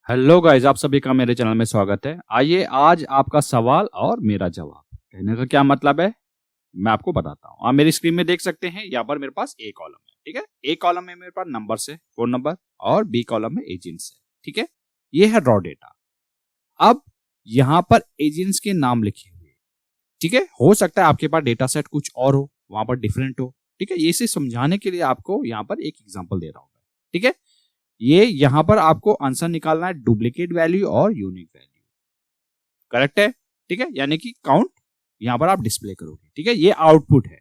Hello guys, आप सभी का मेरे चैनल में स्वागत है। आइए आज आपका सवाल और मेरा जवाब। कहने का क्या मतलब है मैं आपको बताता हूँ। आप मेरी स्क्रीन में देख सकते हैं, यहाँ पर मेरे पास ए कॉलम है। ठीक है, ए कॉलम में मेरे पास नंबर्स है, फोन नंबर, और बी कॉलम में एजेंट्स है। ठीक है, ये है रॉ डेटा। अब यहाँ पर एजेंट्स के नाम लिखे हुए। ठीक है, हो सकता है आपके पास डेटा सेट कुछ और हो, वहां पर डिफरेंट हो। ठीक है, ये इसे समझाने के लिए आपको यहाँ पर एक एग्जाम्पल दे रहा हूँ। ठीक है, ये यहां पर आपको आंसर निकालना है डुप्लीकेट वैल्यू और यूनिक वैल्यू। करेक्ट है? ठीक है, यानी कि काउंट यहां पर आप डिस्प्ले करोगे। ठीक है, ये आउटपुट है,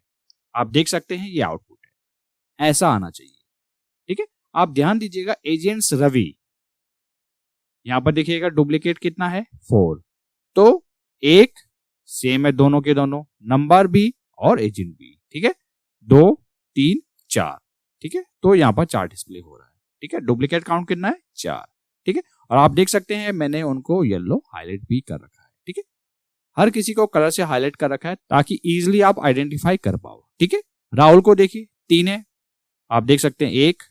आप देख सकते हैं ये आउटपुट है, ऐसा आना चाहिए। ठीक है, आप ध्यान दीजिएगा, एजेंट्स रवि, यहां पर देखिएगा डुप्लीकेट कितना है 4, तो एक सेम है दोनों के दोनों, नंबर भी और एजेंट भी। ठीक है, 2 3 4। ठीक है, तो यहां पर 4 डिस्प्ले हो रहा है। ठीक है, डुप्लीकेट काउंट कितना है 4। ठीक है, और आप देख सकते हैं मैंने उनको येलो हाईलाइट भी कर रखा है। ठीक है, हर किसी को कलर से हाईलाइट कर रखा है ताकि इजीली आप आइडेंटिफाई कर पाओ। ठीक है, राहुल को देखिए 3 है, आप देख सकते हैं 1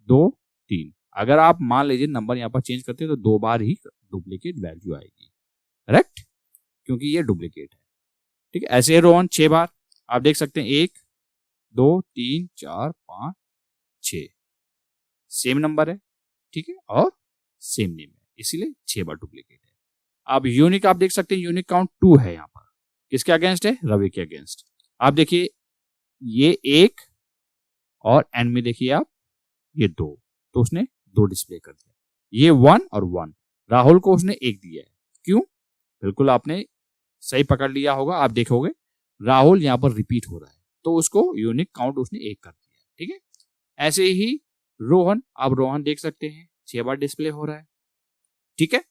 2 3। अगर आप मान लीजिए नंबर यहाँ पर चेंज करते हैं तो 2 बार ही डुप्लीकेट वैल्यू आएगी। करेक्ट, क्योंकि ये डुप्लीकेट है। ठीक है, ऐसे रोहन 6 बार, आप देख सकते हैं 1 2 3 4 5 6, सेम नंबर है। ठीक है, और सेम नेम है, इसीलिए 6 बार डुप्लीकेट है। अब यूनिक आप देख सकते हैं, यूनिक काउंट 2 है यहाँ पर। किसके अगेंस्ट है? रवि के अगेंस्ट। आप देखिए ये 1 और एंड में देखिए आप ये 2, तो उसने 2 डिस्प्ले कर दिया। ये 1 और 1, राहुल को उसने 1 दिया है। क्यों? बिल्कुल आपने सही पकड़ लिया होगा, आप देखोगे राहुल यहाँ पर रिपीट हो रहा है, तो उसको यूनिक काउंट उसने 1 कर दिया। ठीक है, ऐसे ही रोहन, आप रोहन देख सकते हैं 6 बार डिस्प्ले हो रहा है। ठीक है,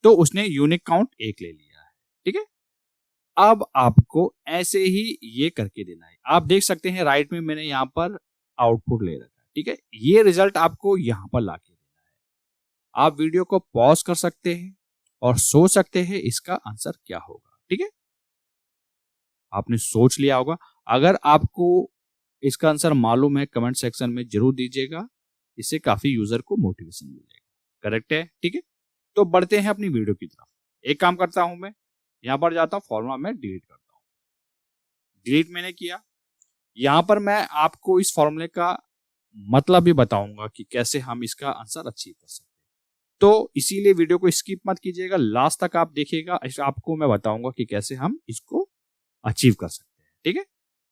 तो उसने यूनिक काउंट 1 ले लिया है। ठीक है, अब आपको ऐसे ही ये करके देना है। आप देख सकते हैं राइट में मैंने यहाँ पर आउटपुट ले रखा है। ठीक है, ये रिजल्ट आपको यहाँ पर लाके देना है। आप वीडियो को पॉज कर सकते हैं और सोच सकते हैं इसका आंसर क्या होगा। ठीक है, आपने सोच लिया होगा। अगर आपको इसका आंसर मालूम है कमेंट सेक्शन में जरूर दीजिएगा, इससे काफी यूजर को मोटिवेशन मिलेगा। करेक्ट है? ठीक है, तो बढ़ते हैं अपनी वीडियो की तरफ। एक काम करता हूं, मैं यहां पर जाता हूं, फॉर्मूला में डिलीट करता हूं। डिलीट मैंने किया। यहां पर मैं आपको इस फॉर्मूले का मतलब भी बताऊंगा कि कैसे हम इसका आंसर अचीव कर सकते हैं। तो इसीलिए वीडियो को स्किप मत कीजिएगा, लास्ट तक आप देखिएगा, आपको मैं बताऊंगा कि कैसे हम इसको अचीव कर सकते हैं। ठीक है,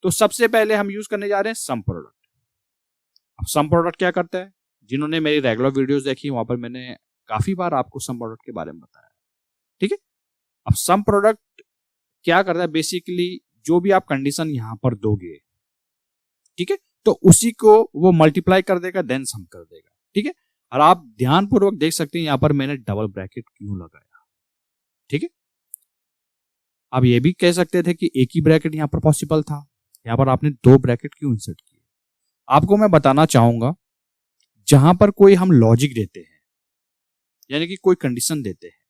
तो सबसे पहले हम यूज करने जा रहे हैं सम प्रोडक्ट। अब सम प्रोडक्ट क्या करता है? जिन्होंने मेरी रेगुलर वीडियोस देखी वहां पर मैंने काफी बार आपको सम प्रोडक्ट के बारे में बताया। ठीक है, अब सम प्रोडक्ट क्या करता है? बेसिकली जो भी आप कंडीशन यहां पर दोगे, ठीक है, तो उसी को वो मल्टीप्लाई कर देगा, देन सम कर देगा। ठीक है, और आप ध्यानपूर्वक देख सकते हैं यहां पर मैंने डबल ब्रैकेट क्यों लगाया। ठीक है, आप ये भी कह सकते थे कि एक ही ब्रैकेट यहां पर पॉसिबल था, यहां पर आपने 2 ब्रैकेट क्यों इंसर्ट किए? आपको मैं बताना चाहूंगा, जहां पर कोई हम लॉजिक देते हैं, यानी कि कोई कंडीशन देते हैं,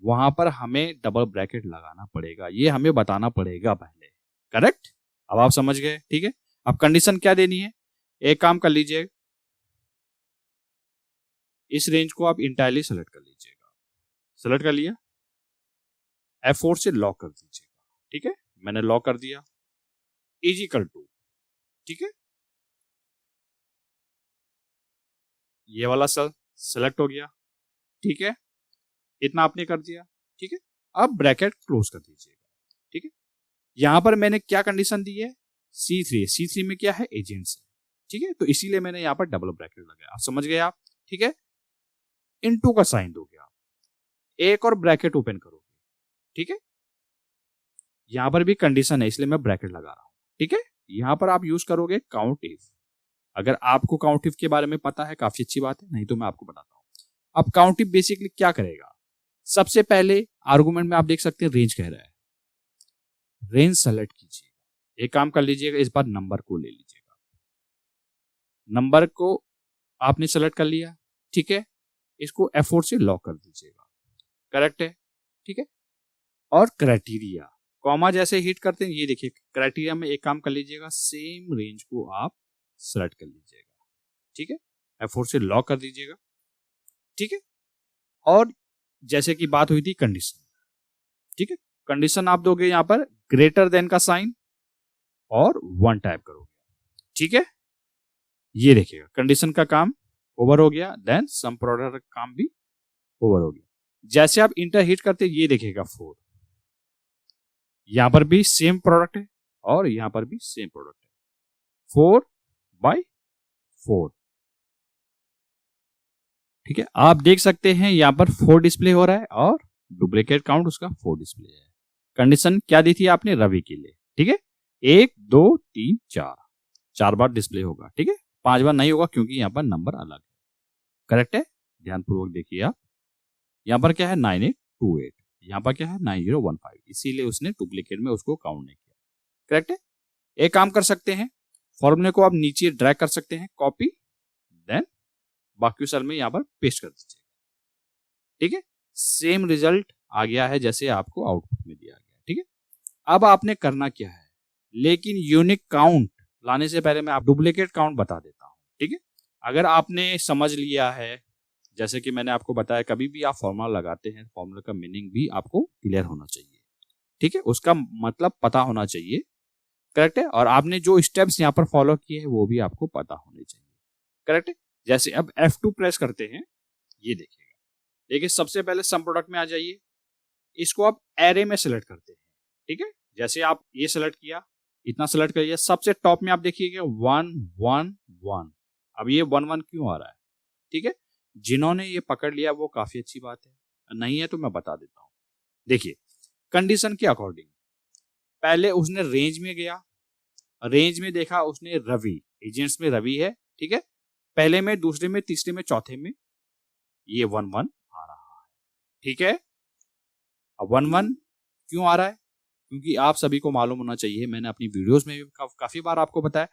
वहां पर हमें डबल ब्रैकेट लगाना पड़ेगा, ये हमें बताना पड़ेगा पहले। करेक्ट, अब आप समझ गए। ठीक है, अब कंडीशन क्या देनी है? एक काम कर लीजिए, इस रेंज को आप इंटायरली सेलेक्ट कर लीजिएगा। सेलेक्ट कर लिया, F4 से लॉक कर दीजिएगा। ठीक है, मैंने लॉक कर दिया। इजिकल टू, ठीक है, ये वाला सेल सेलेक्ट हो गया। ठीक है, इतना आपने कर दिया। ठीक है, अब ब्रैकेट क्लोज कर दीजिएगा। ठीक है, यहां पर मैंने क्या कंडीशन दी है? C3, C3 में क्या है? एजेंट्स है। ठीक है, तो इसीलिए मैंने यहां पर डबल ब्रैकेट लगाया। आप समझ गए आप? ठीक है, इनटू का साइन दोगे आप, एक और ब्रैकेट ओपन करोगे। ठीक है, यहां पर भी कंडीशन है इसलिए मैं ब्रैकेट लगा रहा हूं। ठीक है, यहां पर आप यूज करोगे काउंट इफ। अगर आपको काउंट इफ के बारे में पता है काफी अच्छी बात है, नहीं तो मैं आपको बताता हूं। अब काउंट इफ बेसिकली क्या करेगा? सबसे पहले आर्गुमेंट में आप देख सकते हैं रेंज कह रहा है, रेंज सेलेक्ट कीजिएगा। एक काम कर लीजिएगा, इस बार नंबर को ले लीजिएगा। नंबर को आपने सेलेक्ट कर लिया। ठीक है, इसको F4 से लॉक कर दीजिएगा। करेक्ट है? ठीक है, और क्राइटेरिया कॉमा जैसे हिट करते हैं, ये देखिए क्राइटेरिया में एक काम कर लीजिएगा, सेम रेंज को आप सेलेक्ट कर लीजिएगा। ठीक है, F4 से लॉक कर दीजिएगा। ठीक है, और जैसे कि बात हुई थी कंडीशन, ठीक है, कंडीशन आप दोगे यहां पर ग्रेटर देन का साइन और 1 टाइप करोगे, ठीक है। ये देखिएगा कंडीशन का काम ओवर हो गया, देन सम प्रोडक्ट का काम भी ओवर हो गया। जैसे आप इंटर हिट करते ये देखिएगा 4, यहां पर भी सेम प्रोडक्ट है और यहां पर भी सेम प्रोडक्ट है, 4/4, ठीक है। आप देख सकते हैं यहां पर 4 डिस्प्ले हो रहा है और डुप्लीकेट काउंट उसका 4 डिस्प्ले है। कंडीशन क्या दी थी आपने रवि के लिए, ठीक है, 1 2 3 4 बार डिस्प्ले होगा, ठीक है, 5 बार नहीं होगा क्योंकि यहां पर नंबर अलग है, करेक्ट है। ध्यानपूर्वक देखिए आप, यहां पर क्या है 9828, यहां पर क्या है 9015, इसीलिए उसने डुप्लीकेट में उसको काउंट नहीं किया, करेक्ट है। एक काम कर सकते हैं, फॉर्मूले को आप नीचे ड्रैग कर सकते हैं, कॉपी, देन बाकी सेल में यहां पर पेस्ट कर दीजिए, ठीक है। सेम रिजल्ट आ गया है जैसे आपको आउटपुट में दिया गया, ठीक है। अब आपने करना क्या है, लेकिन यूनिक काउंट लाने से पहले मैं आप डुप्लीकेट काउंट बता देता हूं, ठीक है। अगर आपने समझ लिया है, जैसे कि मैंने आपको बताया, कभी भी आप फॉर्मूला लगाते हैं, फॉर्मूला का मीनिंग भी आपको क्लियर होना चाहिए, ठीक है, उसका मतलब पता होना चाहिए, करेक्ट है। और आपने जो स्टेप्स यहाँ पर फॉलो किए हैं वो भी आपको पता होने चाहिए, करेक्ट है। जैसे अब F2 प्रेस करते हैं, ये देखिएगा, देखिए सबसे पहले सम प्रोडक्ट में आ जाइए, इसको आप एरे में सिलेक्ट करते हैं, ठीक है। जैसे आप ये सिलेक्ट किया, इतना सिलेक्ट करिए, सबसे टॉप में आप देखिएगा 1 1 1, अब ये 1 1 क्यों आ रहा है, ठीक है। जिन्होंने ये पकड़ लिया वो काफी अच्छी बात है, नहीं है तो मैं बता देता हूं। देखिए कंडीशन के अकॉर्डिंग पहले उसने रेंज में गया, रेंज में देखा उसने रवि, एजेंट्स में रवि है, ठीक है, पहले में, दूसरे में, तीसरे में, चौथे में ये 1 1 आ रहा है, ठीक है। अब 1 1 क्यों आ रहा है, क्योंकि आप सभी को मालूम होना चाहिए, मैंने अपनी वीडियोस में भी काफी बार आपको बताया,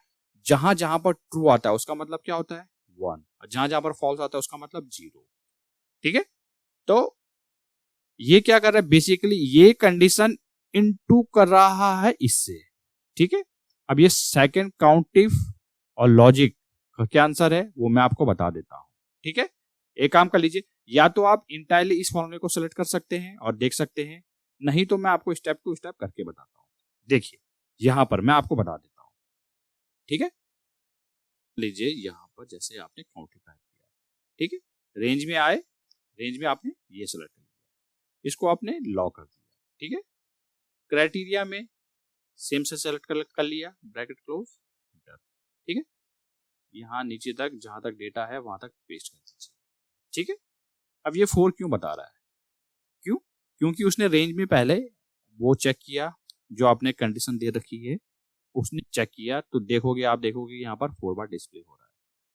जहां जहां पर ट्रू आता है उसका मतलब क्या होता है 1, और जहां जहां पर फॉल्स आता है उसका मतलब 0, ठीक है। तो ये क्या कर रहा है, बेसिकली ये कंडीशन इनटू कर रहा है इससे, ठीक है। अब ये सेकंड काउंटिव और लॉजिक का क्या आंसर है वो मैं आपको बता देता हूं, ठीक है। एक काम कर लीजिए, या तो आप इंटायरली इस फॉर्मूले को सिलेक्ट कर सकते हैं और देख सकते हैं, नहीं तो मैं आपको स्टेप टू स्टेप करके बताता हूं। देखिए यहां पर मैं आपको बता देता हूं, ठीक है। लीजिए यहां पर जैसे आपने काउंटिव टाइप किया, ठीक है, रेंज में आए, रेंज में आपने ये सिलेक्ट कर लिया, इसको आपने लॉक कर दिया, ठीक है। क्राइटेरिया में सेम से सेलेक्ट कर लिया, ब्रैकेट क्लोज, ठीक है। यहाँ नीचे तक जहां तक डेटा है वहां तक पेस्ट कर दीजिए, ठीक है। अब ये 4 क्यों बता रहा है, क्यों, क्योंकि उसने रेंज में पहले वो चेक किया जो आपने कंडीशन दे रखी है, उसने चेक किया, तो देखोगे, आप देखोगे यहाँ पर 4 बार डिस्प्ले हो रहा है,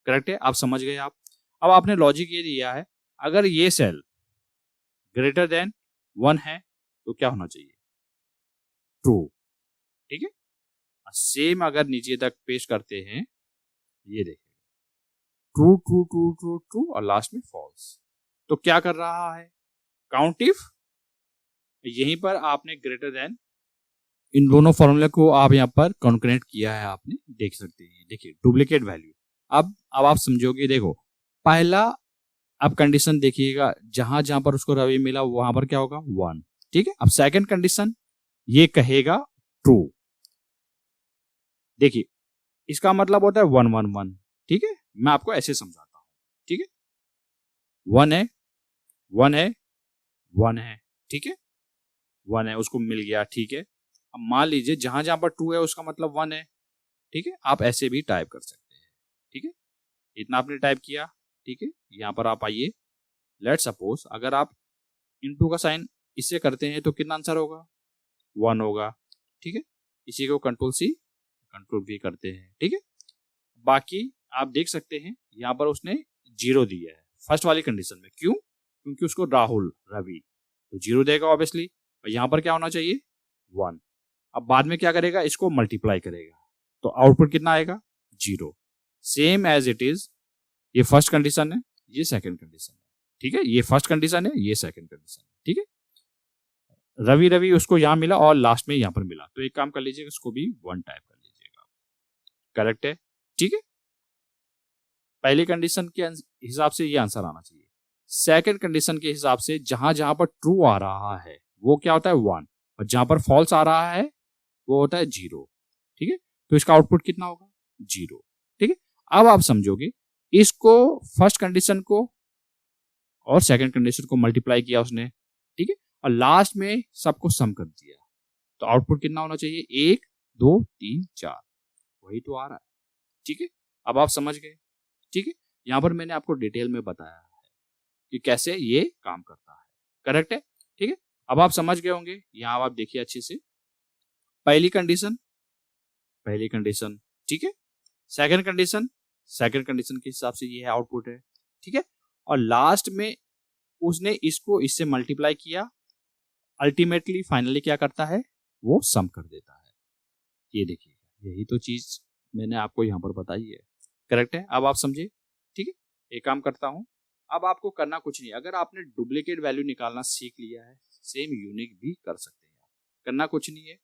करेक्ट है, आप समझ गए आप। अब आपने लॉजिक ये दिया है, अगर ये सेल ग्रेटर देन 1 है तो क्या होना चाहिए, ट्रू, ठीक है। सेम अगर नीचे तक पेश करते हैं, ये देखिए true true true true true और लास्ट में फॉल्स, तो क्या कर रहा है काउंटिव, यहीं पर आपने ग्रेटर देन, इन दोनों फॉर्मूले को आप यहाँ पर कॉन्करेंट किया है, आपने देख सकते हैं, देखिए डुप्लीकेट वैल्यू। अब आप समझोगे, देखो पहला अब कंडीशन देखिएगा, जहां जहां पर उसको रवि मिला वहां पर क्या होगा 1, ठीक है। अब सेकंड कंडीशन ये कहेगा ट्रू, देखिए इसका मतलब होता है 1 1 1, ठीक है। मैं आपको ऐसे समझाता हूं, ठीक है, 1 है 1 है 1 है, ठीक है, 1 है उसको मिल गया, ठीक है। अब मान लीजिए जहां जहां पर 2 है उसका मतलब 1 है, ठीक है, आप ऐसे भी टाइप कर सकते हैं, ठीक है। इतना आपने टाइप किया, ठीक है, यहां पर आप आइए, लेट सपोज अगर आप इनटू का साइन इससे करते हैं तो कितना आंसर होगा 1 होगा, ठीक है। इसी को कंट्रोल सी कंट्रोल वी करते हैं, ठीक है। बाकी आप देख सकते हैं यहां पर उसने 0 दिया है फर्स्ट वाली कंडीशन में, क्यों, क्योंकि उसको राहुल रवि तो 0 देगा ऑब्वियसली, और यहां पर क्या होना चाहिए 1। अब बाद में क्या करेगा, इसको मल्टीप्लाई करेगा, तो आउटपुट कितना आएगा 0, सेम एज इट इज, ये फर्स्ट कंडीशन है, ये सेकंड कंडीशन है, ठीक है, ये फर्स्ट कंडीशन है, ये सेकंड कंडीशन है, ठीक है। रवि रवि उसको यहां मिला और लास्ट में यहां पर मिला, तो एक काम कर लीजिएगा, इसको भी 1 टाइप कर लीजिएगा, करेक्ट है, ठीक है। पहली कंडीशन के हिसाब से ये आंसर आना चाहिए, सेकंड कंडीशन के हिसाब से जहां जहां पर ट्रू आ रहा है वो क्या होता है 1, और जहां पर फॉल्स आ रहा है वो होता है 0। ठीक है, तो इसका आउटपुट कितना होगा 0। ठीक है, अब आप समझोगे इसको फर्स्ट कंडीशन को और सेकंड कंडीशन को मल्टीप्लाई किया उसने, ठीक है, और लास्ट में सबको सम कर दिया, तो आउटपुट कितना होना चाहिए 1 2 3 4, वही तो आ रहा है। ठीक है, अब आप समझ गए। ठीक है, यहां पर मैंने आपको डिटेल में बताया है कि कैसे ये काम करता है। करेक्ट है। ठीक है, अब आप समझ गए होंगे। यहां आप देखिए अच्छे से, पहली कंडीशन ठीक है, सेकंड कंडीशन के हिसाब से ये है आउटपुट है। ठीक है, और लास्ट में उसने इसको इससे मल्टीप्लाई किया, अल्टीमेटली फाइनली क्या करता है वो सम कर देता है। ये देखिए, यही तो चीज मैंने आपको यहां पर बताई है। करेक्ट है, अब आप समझे। ठीक है, एक काम करता हूं, अब आपको करना कुछ नहीं, अगर आपने डुप्लीकेट वैल्यू निकालना सीख लिया है, सेम यूनिक भी कर सकते हैं। करना कुछ नहीं है,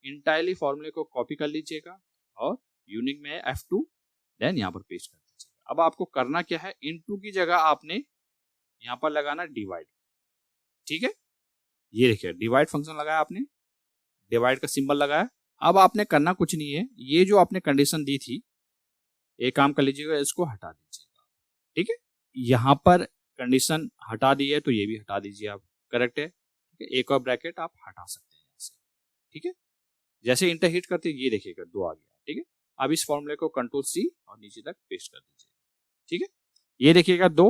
इंटायरली फॉर्मूले को कॉपी कर लीजिएगा और यूनिक में F2, देन यहाँ पर पेस्ट कर दीजिएगा। अब आपको करना क्या है, इनटू की जगह आपने यहाँ पर लगाना डिवाइड। ठीक है, ये देखिए डिवाइड फंक्शन लगाया आपने, डिवाइड का सिंबल लगाया। अब आपने करना कुछ नहीं है, ये जो आपने कंडीशन दी थी, एक काम कर लीजिएगा, इसको हटा दीजिएगा। ठीक है, यहाँ पर कंडीशन हटा दी है तो ये भी हटा दीजिए आप। करेक्ट है। ठीक है, एक और ब्रैकेट आप हटा सकते हैं यहाँ से। ठीक है, जैसे इंटर हिट करते ये देखिएगा 2 आ गया। ठीक है, अब इस फॉर्मूले को कंट्रोल C और नीचे तक पेस्ट कर दीजिए। ठीक है, ये देखिएगा 2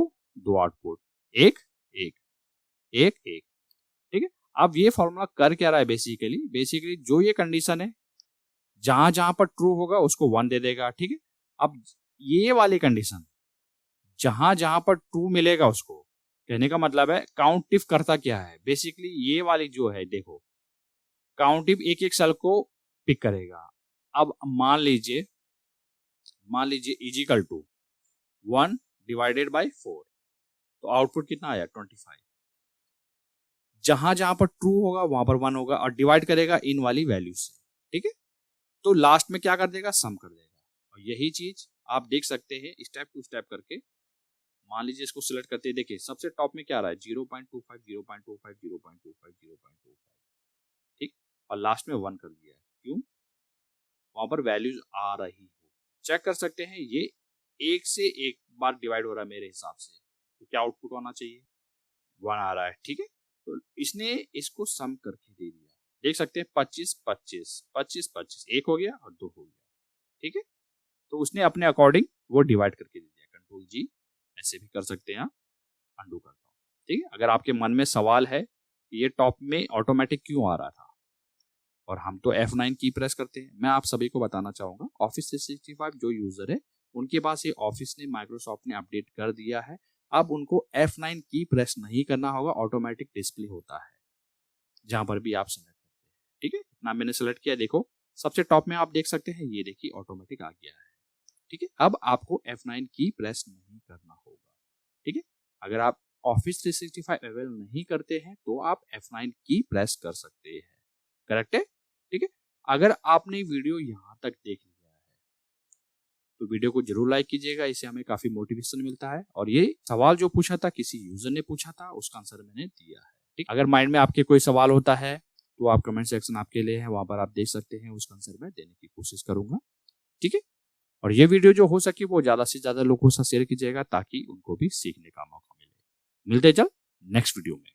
आउटपुट, 1 1 1 1। ठीक है, अब ये फॉर्मूला कर क्या रहा है, बेसिकली जो ये कंडीशन है जहां जहां पर ट्रू होगा उसको 1 दे देगा। ठीक है, अब ये वाली कंडीशन जहां जहां पर ट्रू मिलेगा उसको, कहने का मतलब है काउंट इफ करता क्या है, बेसिकली ये वाली जो है देखो, काउंट इफ एक एक सेल को पिक करेगा। अब मान लीजिए इजिकल टू 1 डिवाइडेड बाई 4, तो आउटपुट कितना आया 25। जहां जहां पर ट्रू होगा वहां पर 1 होगा और डिवाइड करेगा इन वाली वैल्यू से। ठीक है, तो लास्ट में क्या कर देगा, सम कर देगा। और यही चीज आप देख सकते हैं स्टेप टू स्टेप करके। मान लीजिए इसको सिलेक्ट करते हैं, देखिए सबसे टॉप में क्या आ रहा है 0.25 0.25 0.25 0.25। ठीक, और लास्ट में 1 कर दिया है, क्यों, वहां पर वैल्यूज आ रही हो। चेक कर सकते हैं, ये एक से एक बार डिवाइड हो रहा है मेरे हिसाब से, तो क्या आउटपुट होना चाहिए 1 आ रहा है। ठीक है, तो इसने इसको सम करके दे दिया, देख सकते हैं 25 25 25 25, 1 हो गया और 2 हो गया। ठीक है, तो उसने अपने अकॉर्डिंग वो डिवाइड करके दे दिया। कंट्रोल G, ऐसे भी कर सकते हैं। अंडू करता हूँ। ठीक है, अगर आपके मन में सवाल है कि ये टॉप में ऑटोमेटिक क्यों आ रहा था और हम तो F9 की प्रेस करते हैं, मैं आप सभी को बताना चाहूंगा, ऑफिस 365 जो यूजर है उनके पास ये ऑफिस ने, माइक्रोसॉफ्ट ने अपडेट कर दिया है। अब उनको F9 की प्रेस नहीं करना होगा, ऑटोमेटिक डिस्प्ले होता है जहां पर भी आप सेलेक्ट करते हैं। ठीक है, ना मैंने सेलेक्ट किया, देखो सबसे टॉप में आप देख सकते हैं, ये देखिए ऑटोमेटिक आ गया है। ठीक है, अब आपको F9 की प्रेस नहीं करना होगा। ठीक है, अगर आप ऑफिस 365 अवेल नहीं करते हैं तो आप F9 की प्रेस कर सकते हैं। करेक्ट है। ठीक है, अगर आपने वीडियो यहां तक देख लिया है तो वीडियो को जरूर लाइक कीजिएगा, इससे हमें काफी मोटिवेशन मिलता है। और ये सवाल जो पूछा था किसी यूजर ने पूछा था, उसका आंसर मैंने दिया है। ठीक, अगर माइंड में आपके कोई सवाल होता है तो आप कमेंट सेक्शन आपके लिए है, वहां पर आप देख सकते हैं, उसका आंसर मैं देने की कोशिश करूंगा। ठीक है, और ये वीडियो जो हो सके वो ज्यादा से ज्यादा लोगों से शेयर कीजिएगा ताकि उनको भी सीखने का मौका मिले। मिलते चल नेक्स्ट वीडियो में।